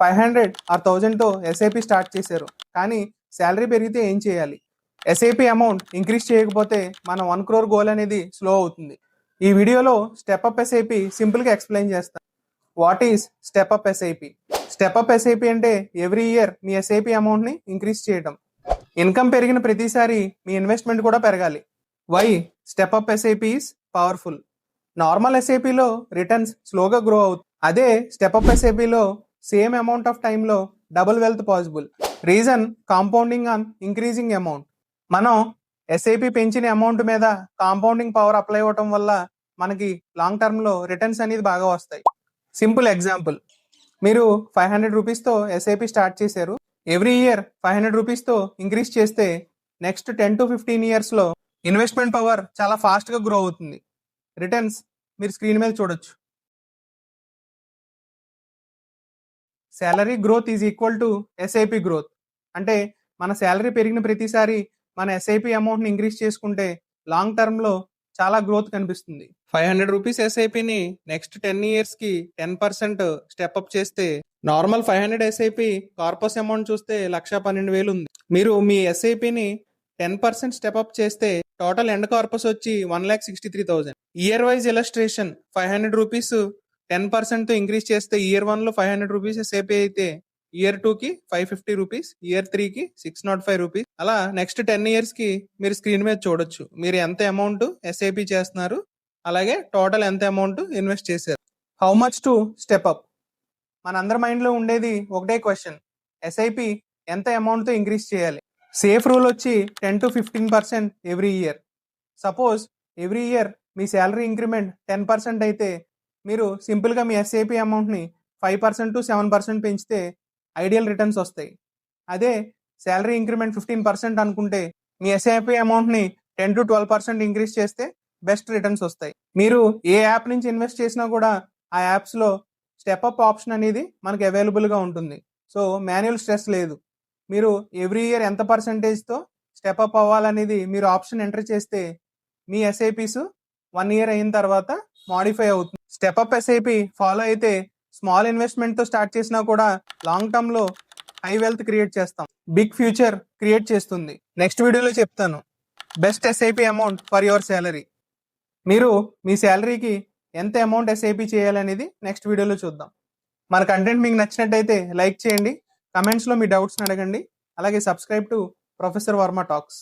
500 are 1000తో SIP start చేశారు, కానీ salary పెరిగితే ఏం చేయాలి? ఎస్ఐపి అమౌంట్ ఇంక్రీజ్ చేయకపోతే మన 1 crore గోల్ అనేది స్లో అవుతుంది. ఈ వీడియోలో స్టెప్అప్ ఎస్ఐపి సింపుల్గా ఎక్స్ప్లెయిన్ చేస్తాను. What is step up SIP? Step up SIP అంటే ఎవ్రీ ఇయర్ మీ ఎస్ఐపి అమౌంట్ని ఇంక్రీజ్ చేయడం. ఇన్కమ్ పెరిగిన ప్రతిసారి మీ ఇన్వెస్ట్మెంట్ కూడా పెరగాలి. Why step up SIP is powerful? Normal ఎస్ఐపిలో రిటర్న్స్ స్లోగా గ్రో అవుతుంది. అదే స్టెప్అప్ ఎస్ఐపిలో సేమ్ అమౌంట్ ఆఫ్ టైంలో double wealth possible. Reason compounding on increasing amount. మనం ఎస్ఐపి పెంచిన అమౌంట్ మీద కాంపౌండింగ్ పవర్ అప్లై అవ్వటం వల్ల మనకి లాంగ్ టర్మ్లో రిటర్న్స్ అనేది బాగా వస్తాయి. సింపుల్ ఎగ్జాంపుల్, మీరు 500 రూపీస్తో ఎస్ఐపి స్టార్ట్ చేశారు. ఎవ్రీ ఇయర్ 500 రూపీస్తో ఇంక్రీజ్ చేస్తే నెక్స్ట్ 10 to 15 ఇయర్స్లో ఇన్వెస్ట్మెంట్ పవర్ చాలా ఫాస్ట్గా గ్రో అవుతుంది. రిటర్న్స్ మీరు స్క్రీన్ మీద చూడొచ్చు. Salary growth is equal to SIP growth. అంటే మన శాలరీ పెరిగిన ప్రతిసారి మన ఎస్ఐపి అమౌంట్ని ఇంక్రీజ్ చేసుకుంటే లాంగ్ టర్మ్లో చాలా గ్రోత్ కనిపిస్తుంది. 500 రూపీస్ ఎస్ఐపిని నెక్స్ట్ 10 ఇయర్స్కి 10% స్టెప్అప్ చేస్తే నార్మల్ 500 ఎస్ఐపి కార్పస్ అమౌంట్ చూస్తే 1,12,000 ఉంది. మీరు మీ ఎస్ఐపిని 10% స్టెప్అప్ చేస్తే టోటల్ ఎండ్ కార్పస్ వచ్చి 1,63,000. ఇయర్ వైజ్ ఇలస్ట్రేషన్ 500 రూపీస్ 10%తో ఇంక్రీజ్ చేస్తే ఇయర్ 1లో 500 రూపీస్ ఎస్ఐపి అయితే ఇయర్ 2కి 550 రూపీస్, ఇయర్ 3కి 605 రూపీస్. అలా నెక్స్ట్ 10 ఇయర్స్కి మీరు స్క్రీన్ మీద చూడొచ్చు మీరు ఎంత అమౌంట్ ఎస్ఐపి చేస్తున్నారు, అలాగే టోటల్ ఎంత అమౌంట్ ఇన్వెస్ట్ చేశారు. How much to step up? మనందరి మైండ్లో ఉండేది ఒకటే క్వశ్చన్, ఎస్ఐపి ఎంత అమౌంట్తో ఇంక్రీజ్ చేయాలి? సేఫ్ రూల్ వచ్చి 10 to 15% every year. Suppose every year me salary increment 10% అయితే మీరు సింపుల్గా మీ ఎస్ఐపి అమౌంట్ని 5% to 7% పెంచితే ఐడియల్ రిటర్న్స్ వస్తాయి. అదే శాలరీ ఇంక్రిమెంట్ 15% అనుకుంటే మీ ఎస్ఐపి అమౌంట్ని 10 to 12% ఇంక్రీజ్ చేస్తే బెస్ట్ రిటర్న్స్ వస్తాయి. మీరు ఏ యాప్ నుంచి ఇన్వెస్ట్ చేసినా కూడా ఆ యాప్స్లో స్టెప్అప్ ఆప్షన్ అనేది మనకి అవైలబుల్గా ఉంటుంది. సో మాన్యువల్ స్ట్రెస్ లేదు. మీరు ఎవ్రీ ఇయర్ ఎంత పర్సంటేజ్తో స్టెప్అప్ అవ్వాలనేది మీరు ఆప్షన్ ఎంటర్ చేస్తే మీ ఎస్ఐపిస్ 1 year అయిన తర్వాత మాడిఫై అవుతుంది. స్టెప్అప్ ఎస్ఐపి ఫాలో అయితే స్మాల్ ఇన్వెస్ట్మెంట్తో స్టార్ట్ చేసినా కూడా లాంగ్ టర్మ్లో హై వెల్త్ క్రియేట్ చేస్తాం, బిగ్ ఫ్యూచర్ క్రియేట్ చేస్తుంది. నెక్స్ట్ వీడియోలో చెప్తాను best SIP amount for your salary. మీరు మీ శాలరీకి ఎంత అమౌంట్ ఎస్ఐపి చేయాలనేది నెక్స్ట్ వీడియోలో చూద్దాం. మన కంటెంట్ మీకు నచ్చినట్టయితే లైక్ చేయండి, కమెంట్స్లో మీ డౌట్స్ని అడగండి, అలాగే subscribe to professor Varma talks.